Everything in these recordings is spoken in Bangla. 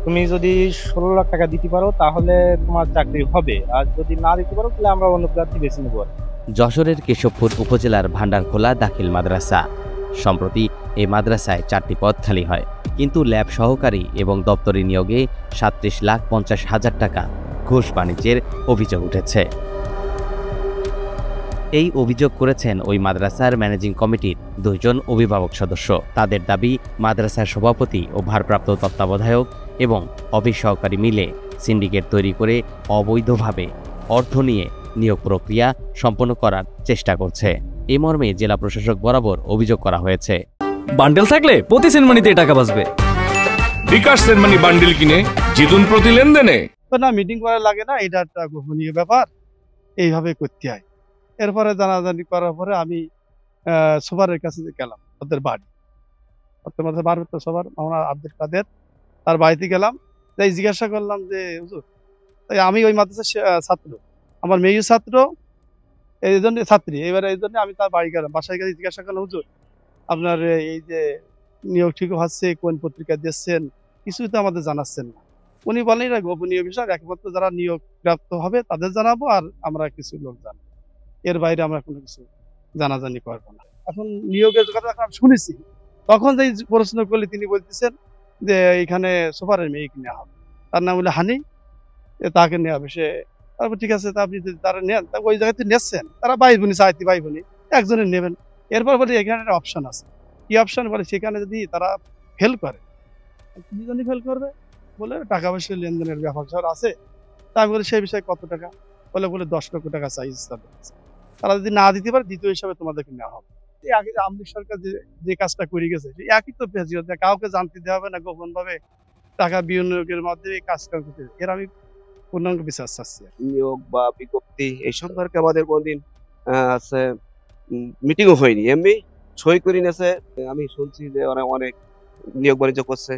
তুমি যদি 16 লাখ টাকা দিতে পারো তাহলে তোমার চাকরি হবে, আর যদি না দিতে পারো তাহলে আমরা অন্য প্রার্থী বেছে নেবো। যশোরের কেশবপুর উপজেলার ভান্ডারখোলা দাখিল মাদ্রাসা। সম্প্রতি এই মাদ্রাসায় 4টি পদ খালি হয়, কিন্তু ল্যাব সহকারী এবং দপ্তরি নিয়োগে 37,50,000 টাকা ঘুষ বাণিজ্যের অভিযোগ উঠেছে। এই অভিযোগ করেছেন ওই মাদ্রাসার ম্যানেজিং কমিটির 2 জন অভিভাবক সদস্য। তাদের দাবি, মাদ্রাসার সভাপতি ও ভারপ্রাপ্ত তত্ত্বাবধায়ক এবং অফিস সহকারী মিলে সিন্ডিকেট তৈরি করে অবৈধভাবে অর্থ নিয়ে নিয়োগ প্রক্রিয়া সম্পন্ন করার চেষ্টা করছে। এ মর্মে জেলা প্রশাসক বরাবর অভিযোগ করা হয়েছে। বান্ডেল থাকলে প্রতি সেনমানিতে টাকা বাঁচবে। বিকাশ সেনমানি বান্ডেল কিনে জিতুন প্রতি লেনদেনে। না, মিটিং করা লাগে না, এটা একটা গোপনীয় ব্যাপার, এইভাবে করতে হয়। এরপরে জানাজানি করার পরে আমি সুপারের কাছে গেলাম, ওদের বাড়ি ভারপ্রাপ্ত সবার আমরা আব্দুল কাদের, তার বাড়িতে গেলাম। তাই জিজ্ঞাসা করলাম যে হুজুর, তাই আমি ওই মাদ্রাসার ছাত্র, আমার মেয়েও ছাত্র, এই জন্য ছাত্রী, এবারে এই জন্য আমি তার বাড়ি গেলাম, বাসায় গেলে জিজ্ঞাসা করলাম, হুজুর আপনার এই যে নিয়োগ ঠিক হচ্ছে, কোন পত্রিকা দিচ্ছেন, কিছুই তো আমাদের জানাচ্ছেন না। উনি বলেন এটা গোপনীয় বিষয়, একমাত্র যারা নিয়োগ প্রাপ্ত হবে তাদের জানাবো, আর আমরা কিছু লোক জানাবো, এর বাইরে আমরা কোনো কিছু জানাজানি করবো না। এখন নিয়োগের কথা এখন আমি শুনেছি, তখন যে প্রশ্ন করলে তিনি বলতেছেন যে এখানে সুপারের মেয়েকে নেওয়া হবে, তার নাম হলো হানি, তাকে নেওয়া হবে। সে তারপর ঠিক আছে, তা আপনি যদি তারা নেন, তা ওই জায়গাতে নিচ্ছেন, তারা ভাই বোনই, চাইতে ভাই বোনই, একজনের নেবেন। এরপর বলে এখানে একটা অপশন আছে। কি অপশন বলে, সেখানে যদি তারা ফেল করে, কি জন্য ফেল করবে বলে, টাকা পয়সা লেনদেনের ব্যাপার স্যাপার আছে। তা আমি বলি সেই বিষয়ে কত টাকা, বলে 10 লক্ষ টাকা চাই হিসাবে। তারা যদি না দিতে পারে, দ্বিতীয় হিসাবে তোমাদেরকে নেওয়া হবে। এই আগে আওয়ামী লীগ সরকার যে কাজটা করে গেছে, সেই একই তো ফেজিলত, কাউকে জানতে দেওয়া হবে না, গোপন ভাবে টাকা বিনিয়োগের মাধ্যমে কাজ করতে। এর আমি পূর্ণাঙ্গ বিচার চাচ্ছি। নিয়োগ বা বিজ্ঞপ্তি এই সম্পর্কে আমাদের কোনদিন আছে মিটিংও হয়নি, এমনি সই করে নিয়েছে। আমি শুনছি যে ওরা অনেক নিয়োগ বাণিজ্য করছে,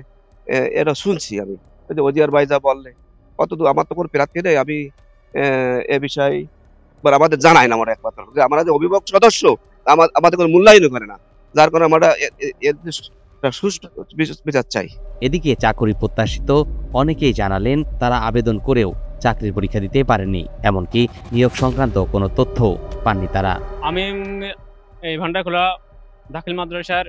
এটা শুনছি আমি। ওই যে ওজিয়ার ভাই যা বললে, কতদূর আমার তো কোনো প্রার্থী নেই, আমি এ বিষয়ে আমাদের জানাই না। আমরা একমাত্র যে আমরা যে অভিভাবক সদস্য, আমাদের কোনো মূল্যায়ন করে না, যার কারণে আমরা সুষ্ঠু বিচার চাই। এদিকে চাকরি প্রত্যাশিত অনেকেই জানালেন, তারা আবেদন করেও চাকরির পরীক্ষা দিতে পারেননি, এমনকি নিয়োগ সংক্রান্ত কোনো তথ্য পাননি তারা। আমি এই ভান্ডারখোলা দাখিল মাদ্রাসার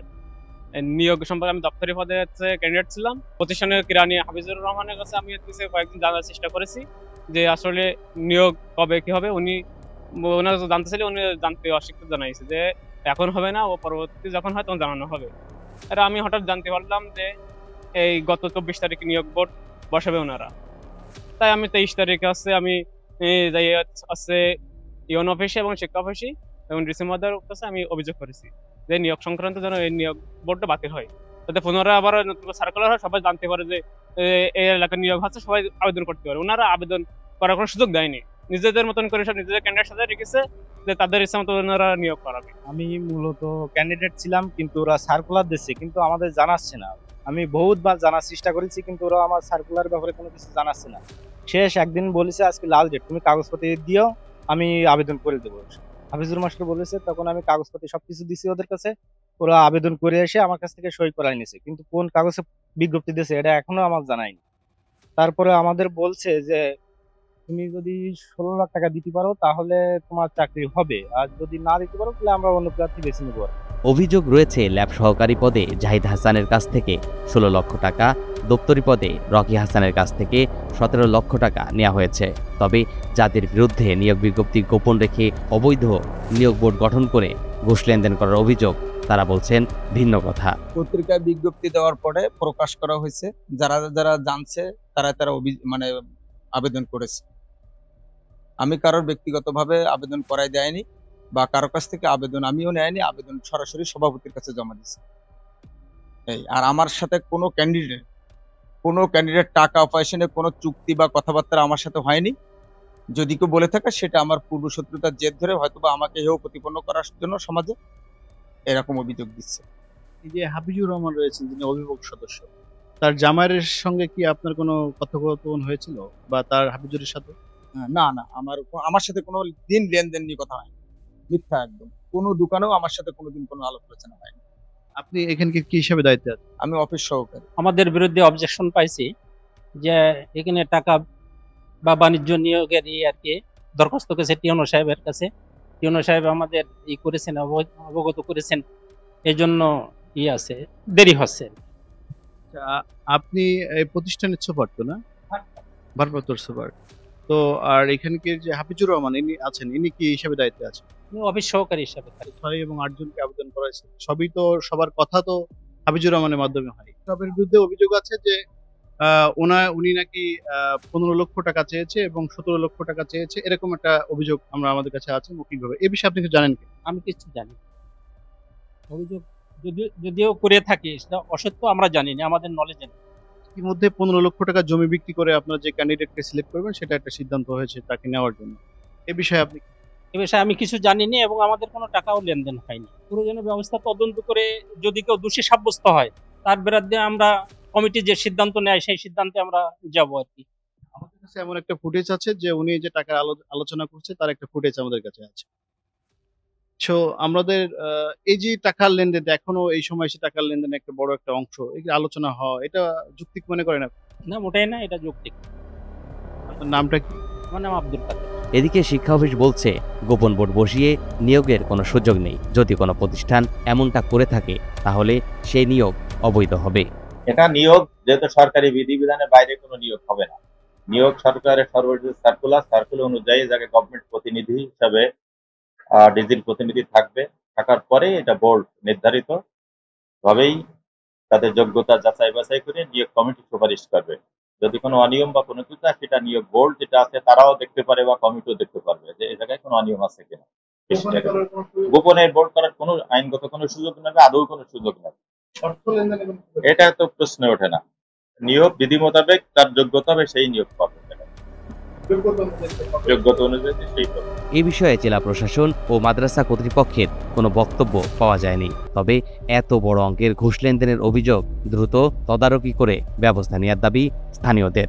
নিয়োগ সম্পর্কে আমি দপ্তরি পদে ক্যান্ডিডেট ছিলাম। প্রতিষ্ঠানের কিরানি হাফিজুর রহমানের কাছে আমি কয়েকদিন জানার চেষ্টা করেছি যে আসলে নিয়োগ কবে কি হবে। ওনার জানতে চাইলে উনি জানতে অস্বীকৃতি জানাইছে যে এখন হবে না, ও পরবর্তী যখন হয় তখন জানানো হবে। এটা আমি হঠাৎ জানতে পারলাম যে এই গত 24 তারিখে নিয়োগ বোর্ড বসাবে ওনারা। তাই আমি 23 তারিখে আমি যাই ইউন অফিসে এবং শিক্ষা অফিসে এবং ডিসি মহোদয়ের কাছে আমি অভিযোগ করেছি যে নিয়োগ সংক্রান্ত যেন এই নিয়োগ বোর্ডটা বাতিল হয়, যাতে পুনরায় আবার নতুন সার্কুলার হয়, সবাই জানতে পারে যে এই এলাকার নিয়োগ হচ্ছে, সবাই আবেদন করতে পারে। ওনারা আবেদন করার কোনো সুযোগ দেয়নি, নিজেদের মতন করে সব নিজেদের ক্যান্ডিডেট সাথে রেখেছে যে তাদের ইচ্ছা মতো ওনারা নিয়োগ করাবে। আমি মূলত ক্যান্ডিডেট ছিলাম, কিন্তু ওরা সার্কুলার দিচ্ছে, কিন্তু আমাদের জানাচ্ছে না। আমি বহুতবার জানার চেষ্টা করেছি, কিন্তু ওরা আমার সার্কুলার ব্যাপারে কোনো কিছু জানাচ্ছে না। শেষ একদিন বলেছে আজকে লাস্ট ডেট, তুমি কাগজপত্র দিও, আমি আবেদন করে দেবো। হাফিজুর মাস্টার বলেছে, তখন আমি কাগজপত্র সবকিছু দিছি ওদের কাছে। ওরা আবেদন করে এসে আমার কাছ থেকে সই করাই নিয়েছে, কিন্তু কোন কাগজে বিজ্ঞপ্তি দিয়েছে এটা এখনো আমার জানায়নি। তারপরে আমাদের বলছে যে তুমি যদি 16 লাখ টাকা দিতে পারো তাহলে তোমার চাকরি হবে, আর যদি না দিতে পারো তাহলে আমরা অন্য প্রার্থী বেছে নেবো। অভিযোগ রয়েছে, ল্যাব সহকারী পদে জাহিদ হাসানের কাছ থেকে 16 লক্ষ টাকা, দপ্তরি পদে রকি হাসানের কাছ থেকে 17 লক্ষ টাকা নেওয়া হয়েছে। তবে যাদের বিরুদ্ধে নিয়োগ বিজ্ঞপ্তি গোপন রেখে অবৈধ নিয়োগ বোর্ড গঠন করে ঘুষ লেনদেন করার অভিযোগ, তারা বলছেন ভিন্ন কথা। পত্রিকায় বিজ্ঞপ্তি দেওয়ার পরে প্রকাশ করা হয়েছে, যারা যারা জানছে তারা তারা আবেদন করেছে। আমি কারোর ব্যক্তিগতভাবে আবেদন করাই দেয়নি বা কারো কাছ থেকে আবেদন আমিও নেয়নি, আবেদন সরাসরি সভাপতির কাছে জমা দিয়েছি। এই আর আমার সাথে কোনো ক্যান্ডিডেট টাকা পয়সা নিয়ে কোনো চুক্তি বা কথাবার্তা আমার সাথে হয়নি। যদি কেউ বলে থাকে সেটা আমার পূর্ব শত্রুতার জেদ ধরে হয়তোবা আমাকে হেয় প্রতিপন্ন করার জন্য সমাজে এরকম অভিযোগ দিচ্ছে। এই যে হাফিজুর রহমান রয়েছেন, যিনি অভিভাবক সদস্য, তার জামাইয়ের সঙ্গে কি আপনার কোনো কথোপকথন হয়েছিল বা তার হাফিজুরের সাথে? না না, আমার সাথে কোনো দিন লেনদেন নিয়ে কথা হয়নি, মিথ্যা একদম। কোনো দোকানেও আমার সাথে কোনোদিন কোনো আলাপ আলোচনা হয়নি। আপনি এখানকে কি হিসাবে দায়িত্বে আছেন? আমি অফিস সহকারী। আমাদের বিরুদ্ধে অবজেকশন পাইছি যে এখানে টাকা বা বাণিজ্য নিয়োগের আর কি দরখাস্ত করেছে টিওনো সাহেবের কাছে। টিওনো সাহেব আমাদের করেছেন, অবগত করেছেন, এই জন্য আছে, দেরি হচ্ছে। আচ্ছা, আপনি এই প্রতিষ্ঠানের সুপার তো না? ভারপ্রাপ্ত সুপার। তো আর এখানে কি যে হাফিজুর রহমান ইনি আছেন, ইনি কি হিসাবে দায়িত্বে আছেন? অফিস সহকারী হিসাবে 6 এবং 8 জনকে আবেদন করা হয়েছে। সবই তো সবার কথা তো হাফিজুর রহমানের মাধ্যমে হয়। সবের বিরুদ্ধে অভিযোগ আছে যে উনি নাকি 15 লক্ষ টাকা চেয়েছে এবং 17 লক্ষ টাকা চেয়েছে, এরকম একটা অভিযোগ আমাদের কাছে আছে মৌখিকভাবে। এই বিষয়ে আপনি কি জানেন কি? আমি কিছু জানি না। অভিযোগ যদিও করে থাকি, সেটা অসত্য আমরা জানি না, আমাদের নলেজে নেই। ইতিমধ্যে 15 লক্ষ টাকা জমি বিক্রি করে আপনারা যে ক্যান্ডিডেটকে সিলেক্ট করবেন সেটা একটা সিদ্ধান্ত হয়েছে তাকে নেওয়ার জন্য। এ বিষয়ে আপনি এ বিষয়ে আমি কিছু জানি না এবং আমাদের কোনো টাকাও লেনদেন হয়নি। প্রয়োজনীয় ব্যবস্থা তদন্ত করে যদি কেউ দোষী সাব্যস্ত হয় তার বিরুদ্ধে আমরা কমিটি যে সিদ্ধান্ত নেয় সেই সিদ্ধান্তে আমরা যাব আর কি। আমাদের কাছে এমন একটা ফুটেজ আছে যে উনি যে টাকার আলোচনা করছে তার একটা ফুটেজ আমাদের কাছে আছে। সো আমাদের এই যে টাকার লেনদেন, এখনো এই সময় সে টাকার লেনদেনের একটা বড় একটা অংশ এই যে আলোচনা হয়, এটা যৌক্তিক মনে করেন আপনি? না, মোটেই না, এটা যৌক্তিক। আপনার নামটা কি? আমার নাম আব্দুল কাদের। এদিকে শিক্ষা অফিস বলছে গোপন ভোট বসিয়ে নিয়োগের কোনো সুযোগ নেই। যদি কোনো প্রতিষ্ঠান এমনটা করে থাকে তাহলে সেই নিয়োগ অবৈধ হবে। এটা নিয়োগ যেহেতু সরকারি বিধিবিধানের বাইরে কোনো নিয়োগ হবে না। নিয়োগ সরকারের সর্বশেষ সার্কুলার অনুযায়ী যাকে গভর্নমেন্ট প্রতিনিধি হিসাবে ডিজির প্রতিনিধি থাকবে, থাকার পরে এটা বোর্ড নির্ধারিত ভাবেই তাদের যোগ্যতা যাচাই বাছাই করে নিয়োগ কমিটি সুপারিশ করবে। যদি কোনো অনিয়ম বা কোনো কিছু থাকে সেটা নিয়োগ বোর্ড যেটা আছে তারাও দেখতে পারে বা কমিটিও দেখতে পারবে যে এই জায়গায় কোনো অনিয়ম আছে কিনা। গোপনে বোর্ড করার কোনো আইনগত কোনো সুযোগ নেবে, আদৌ কোনো সুযোগ নেবে, এটা তো প্রশ্ন ওঠে না। নিয়োগ বিধি মোতাবেক তার যোগ্যতা হবে, সেই নিয়োগ পাবে, যোগ্যতা অনুযায়ী সেই পাবে। এ বিষয়ে জেলা প্রশাসন ও মাদ্রাসা কর্তৃপক্ষের কোনো বক্তব্য পাওয়া যায়নি। তবে এত বড় অঙ্কের ঘুষ লেনদেনের অভিযোগ দ্রুত তদারকি করে ব্যবস্থা নেওয়ার দাবি স্থানীয়দের।